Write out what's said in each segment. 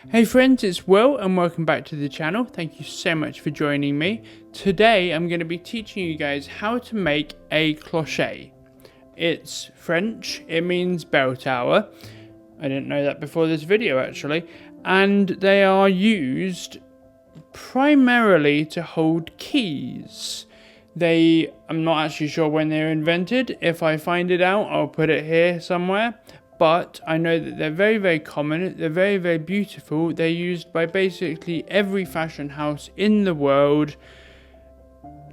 Hey friends, it's Will and welcome back to the channel. Thank you so much for joining me. Today I'm going to be teaching you guys how to make a clochette. It's French, it means bell tower. I didn't know that before this video actually. And they are used primarily to hold keys. I'm not actually sure when they were invented. If I find it out, I'll put it here somewhere. But I know that they're very, very common. They're very, very beautiful. They're used by basically every fashion house in the world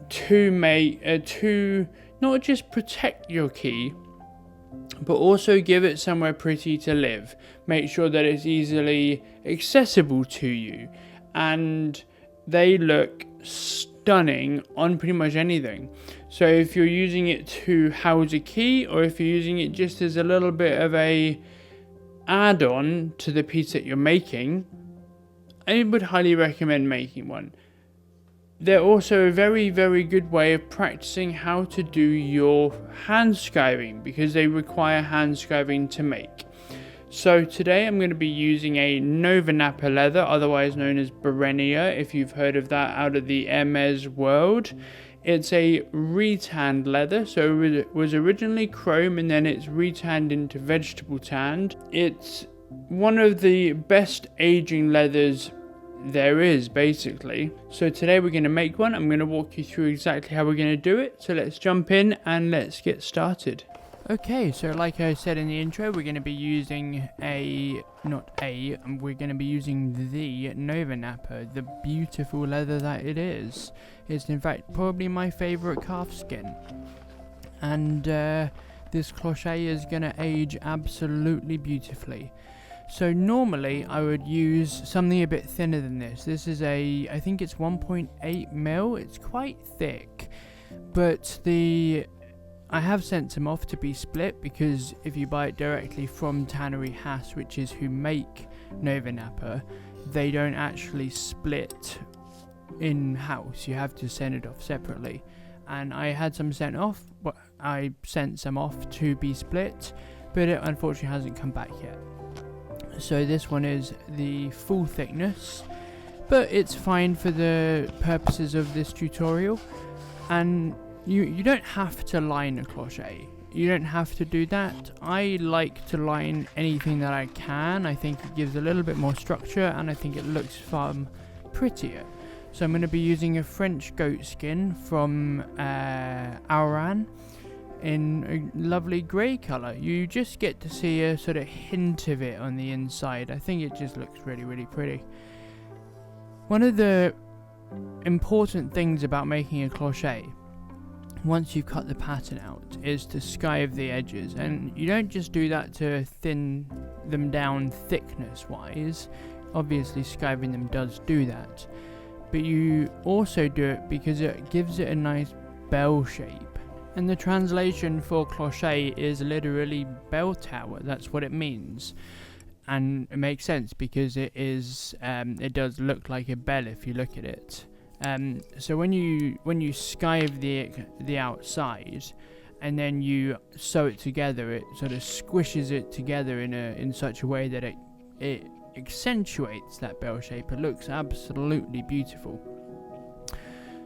to not just protect your key, but also give it somewhere pretty to live. Make sure that it's easily accessible to you. And they look stunning on pretty much anything. So if you're using it to house a key, or if you're using it just as a little bit of a add-on to the piece that you're making, I would highly recommend making one. They're also a very, very good way of practicing how to do your hand skiving, because they require hand skiving to make. So today I'm going to be using a Novonappa leather, otherwise known as Berenia, if you've heard of that out of the Hermes world. It's a retanned leather, so it was originally chrome and then it's retanned into vegetable tanned. It's one of the best aging leathers there is, basically. So today we're going to make one. I'm going to walk you through exactly how we're going to do it. So let's jump in and let's get started. Okay, so like I said in the intro, we're going to be using we're going to be using the Novonappa, the beautiful leather that it is. It's in fact probably my favourite calf skin. And this clochette is going to age absolutely beautifully. So normally I would use something a bit thinner than this. This is I think it's 1.8 mil. It's quite thick, but I have sent some off to be split, because if you buy it directly from tannery Haas, which is who make Novonappa, they don't actually split in-house. You have to send it off separately. And I had some sent off, but I sent some off to be split, but it unfortunately hasn't come back yet. So this one is the full thickness, but it's fine for the purposes of this tutorial. And you don't have to line a clochette. You don't have to do that. I like to line anything that I can. I think it gives a little bit more structure and I think it looks far prettier. So I'm going to be using a French goat skin from Auran in a lovely grey colour. You just get to see a sort of hint of it on the inside. I think it just looks really, really pretty. One of the important things about making a clochette, once you've cut the pattern out, is to skive the edges. And you don't just do that to thin them down thickness wise. Obviously skiving them does do that, but you also do it because it gives it a nice bell shape. And the translation for clochette is literally bell tower. That's what it means. And it makes sense because it does look like a bell if you look at it. So when you skive the outside and then you sew it together, it sort of squishes it together in such a way that it accentuates that bell shape. It looks absolutely beautiful.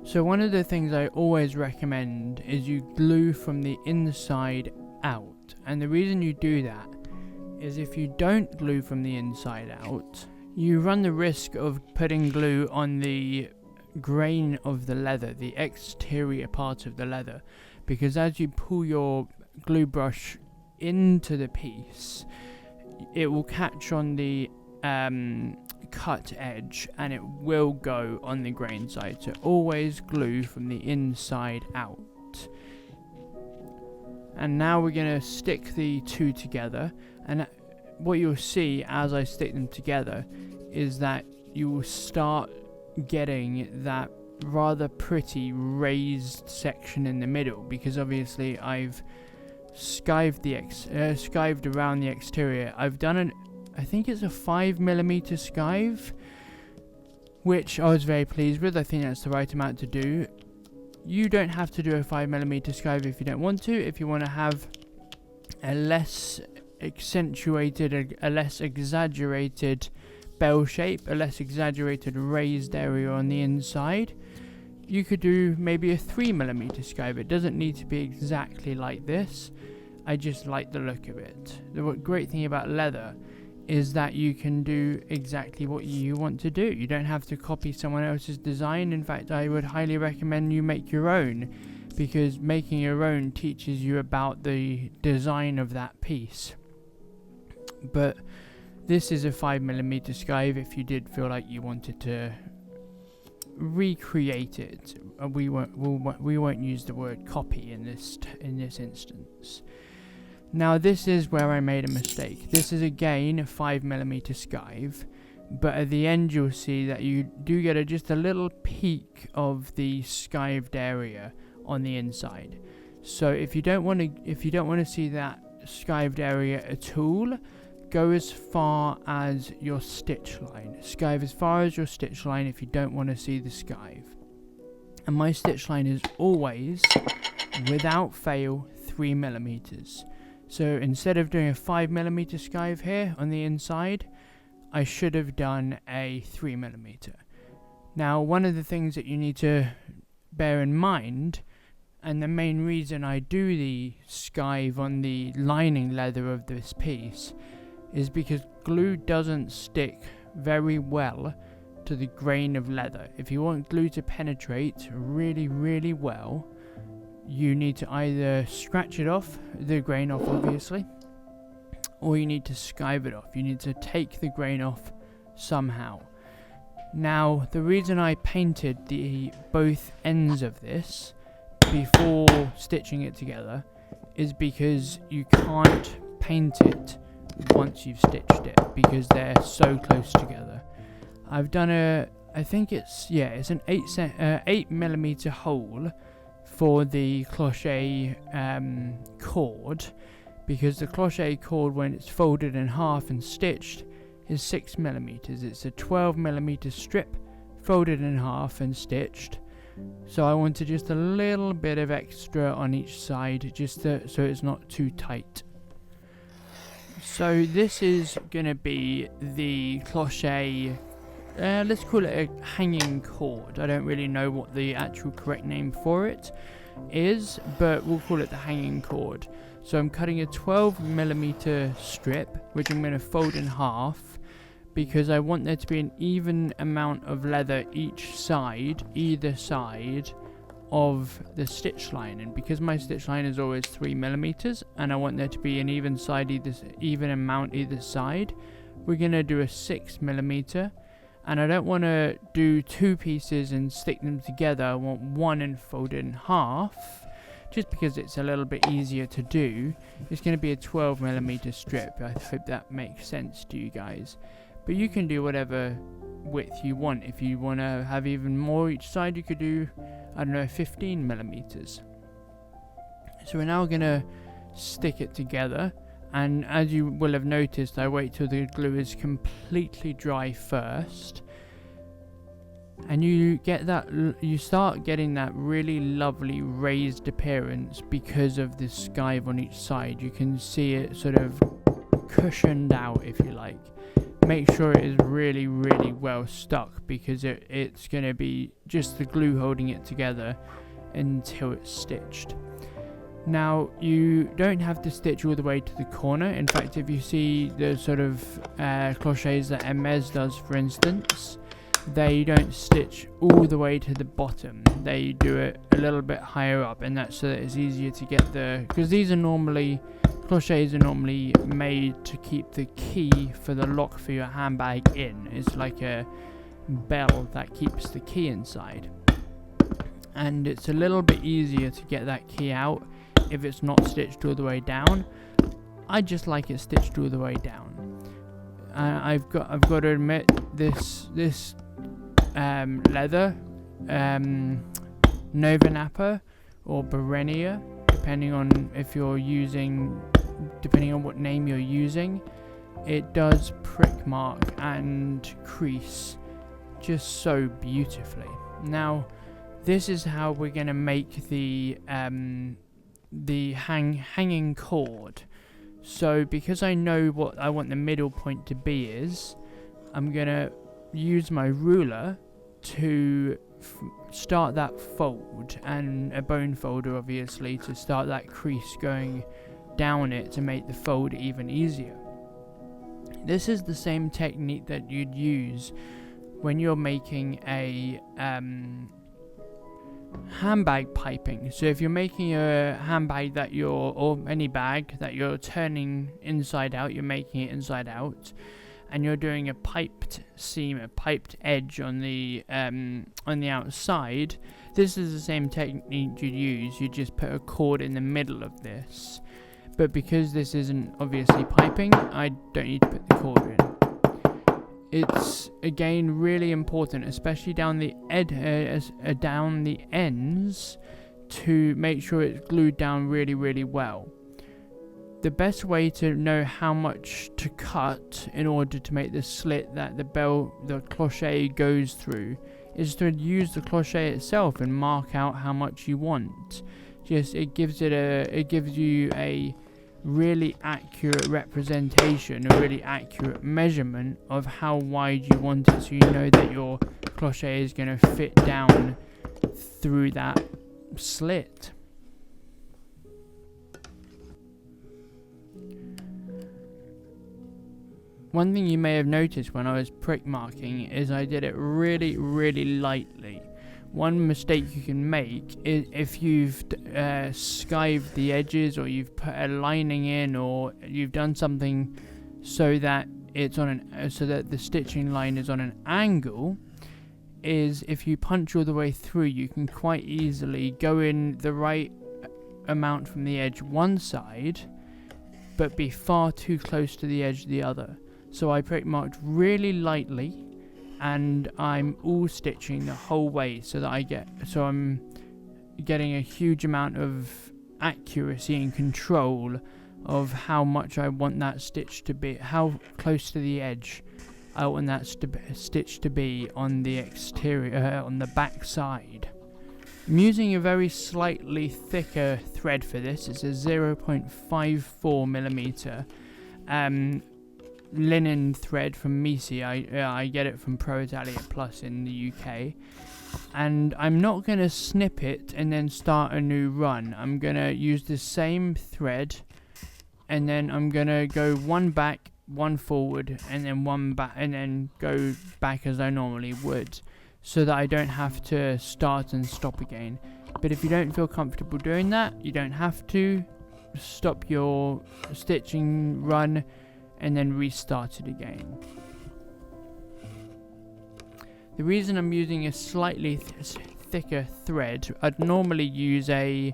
So one of the things I always recommend is you glue from the inside out. And the reason you do that is if you don't glue from the inside out, you run the risk of putting glue on the grain of the leather, the exterior part of the leather, because as you pull your glue brush into the piece, it will catch on the cut edge and it will go on the grain side. So always glue from the inside out. And now we're going to stick the two together, and what you'll see as I stick them together is that you will start getting that rather pretty raised section in the middle, because obviously I've skived around the exterior. I've done I think it's a 5mm skive, which I was very pleased with. I think that's the right amount to do. You don't have to do a 5mm skive if you don't want to. If you want to have a less accentuated, a less exaggerated bell shape, a less exaggerated raised area on the inside, you could do maybe a 3mm skive. It doesn't need to be exactly like this. I just like the look of it. The great thing about leather is that you can do exactly what you want to do. You don't have to copy someone else's design. In fact, I would highly recommend you make your own, because making your own teaches you about the design of that piece. But this is a 5mm skive if you did feel like you wanted to recreate it. We won't use the word copy in this instance. Now this is where I made a mistake. This is again a 5mm skive, but at the end you'll see that you do get just a little peak of the skived area on the inside. So if you don't want to see that skived area at all, go as far as your stitch line. Skive as far as your stitch line if you don't want to see the skive. And my stitch line is always, without fail, 3mm. So instead of doing a 5mm skive here on the inside, I should have done a 3mm. Now, one of the things that you need to bear in mind, and the main reason I do the skive on the lining leather of this piece, is because glue doesn't stick very well to the grain of leather. If you want glue to penetrate really, really well, you need to either scratch it off, the grain off obviously, or you need to skive it off. You need to take the grain off somehow. Now, the reason I painted both ends of this before stitching it together is because you can't paint it once you've stitched it, because they're so close together. I've done I think it's an 8mm hole for the Clochette cord, because the Clochette cord, when it's folded in half and stitched, is 6mm. It's a 12mm strip folded in half and stitched. So I wanted just a little bit of extra on each side, just so it's not too tight. So this is going to be the Clochette, let's call it a hanging cord. I don't really know what the actual correct name for it is, but we'll call it the hanging cord. So I'm cutting a 12mm strip, which I'm going to fold in half, because I want there to be an even amount of leather either side of the stitch line. And because my stitch line is always 3mm, and I want there to be an even amount either side, we're going to do a 6mm. And I don't want to do two pieces and stick them together. I want one and fold it in half, just because it's a little bit easier to do. It's going to be a 12mm strip. I hope that makes sense to you guys. But you can do whatever width you want. If you want to have even more each side, you could do, I don't know, 15mm. So we're now going to stick it together. And as you will have noticed, I wait till the glue is completely dry first. And you start getting that really lovely raised appearance because of the skive on each side. You can see it sort of cushioned out, if you like. Make sure it is really, really well stuck, because it's going to be just the glue holding it together until it's stitched. Now, you don't have to stitch all the way to the corner. In fact, if you see the sort of clochets that Hermes does, for instance, they don't stitch all the way to the bottom. They do it a little bit higher up, and that's so that it's easier to get because these are normally, clochets are normally made to keep the key for the lock for your handbag in. It's like a bell that keeps the key inside. And it's a little bit easier to get that key out if it's not stitched all the way down. I just like it stitched all the way down. I've got to admit, this leather, Novonappa or Berenia, depending on what name you're using, it does prick mark and crease just so beautifully. Now, this is how we're going to make the hanging cord. So because I know what I want the middle point to be I'm gonna use my ruler to start that fold, and a bone folder obviously to start that crease going down it to make the fold even easier. This is the same technique that you'd use when you're making a handbag piping. So if you're making a handbag or any bag that you're turning inside out, you're making it inside out, and you're doing a piped seam, a piped edge on the outside, this is the same technique you'd use. You just put a cord in the middle of this. But because this isn't obviously piping, I don't need to put the cord in. It's again really important, especially down the ends, to make sure it's glued down really, really well. The best way to know how much to cut in order to make the slit that the clochette goes through is to use the clochette itself and mark out how much you want. It gives you a really accurate representation, a really accurate measurement of how wide you want it, so you know that your clochette is going to fit down through that slit. One thing you may have noticed when I was prick marking is I did it really, really lightly. One mistake you can make is if you've skived the edges, or you've put a lining in, or you've done something so that it's so that the stitching line is on an angle, is if you punch all the way through, you can quite easily go in the right amount from the edge one side, but be far too close to the edge the other. So I prick marked really lightly, and I'm all stitching the whole way so that I'm getting a huge amount of accuracy and control of how much I want that stitch to be, how close to the edge I want that stitch to be on the exterior, on the back side. I'm using a very slightly thicker thread for this. It's a 0.54mm linen thread from Misi. I get it from Pro Italia Plus in the UK, and I'm not going to snip it and then start a new run. I'm going to use the same thread, and then I'm going to go one back, one forward, and then one back, and then go back as I normally would, so that I don't have to start and stop again. But if you don't feel comfortable doing that, you don't have to. Stop your stitching run and then restart it again. The reason I'm using a slightly thicker thread, I'd normally use a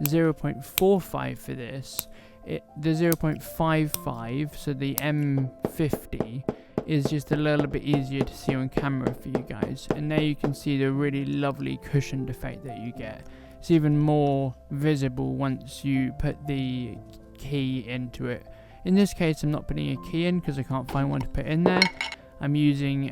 0.45 for this. The 0.55, so the M50, is just a little bit easier to see on camera for you guys. And there you can see the really lovely cushioned effect that you get. It's even more visible once you put the key into it. In this case, I'm not putting a key in because I can't find one to put in there. I'm using,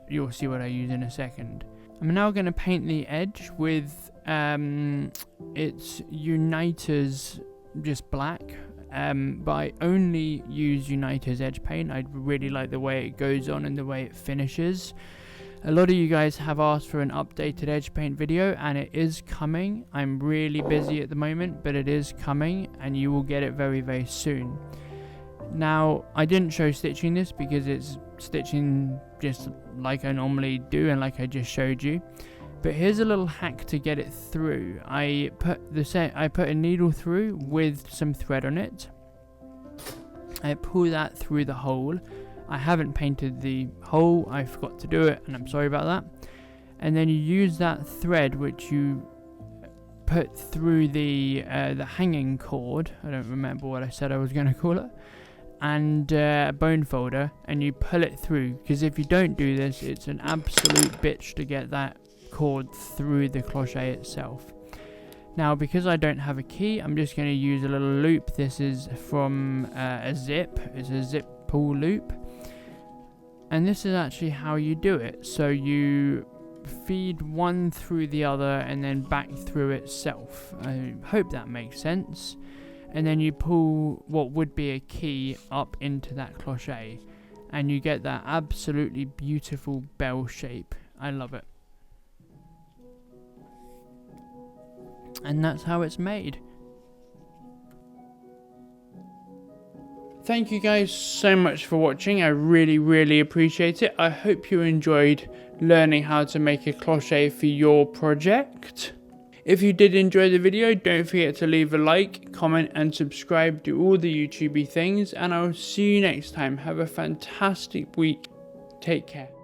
you'll see what I use in a second. I'm now going to paint the edge with its Uniters just black, but I only use Uniters edge paint. I really like the way it goes on and the way it finishes. A lot of you guys have asked for an updated edge paint video, and it is coming. I'm really busy at the moment, but it is coming, and you will get it very, very soon. Now, I didn't show stitching this because it's stitching just like I normally do and like I just showed you. But here's a little hack to get it through. I put a needle through with some thread on it. I pull that through the hole. I haven't painted the hole. I forgot to do it, and I'm sorry about that. And then you use that thread which you put through the hanging cord. I don't remember what I said I was going to call it. And a bone folder, and you pull it through, because if you don't do this, it's an absolute bitch to get that cord through the clochette itself. Now, because I don't have a key, I'm just going to use a little loop. This is from a zip. It's a zip pull loop, and this is actually how you do it. So you feed one through the other and then back through itself. I hope that makes sense. And then you pull what would be a key up into that clochette. and you get that absolutely beautiful bell shape. I love it. And that's how it's made. Thank you guys so much for watching. I really appreciate it. I hope you enjoyed learning how to make a clochette for your project. If you did enjoy the video, don't forget to leave a like, comment and subscribe. Do all the YouTubey things, and I'll see you next time. Have a fantastic week. Take care.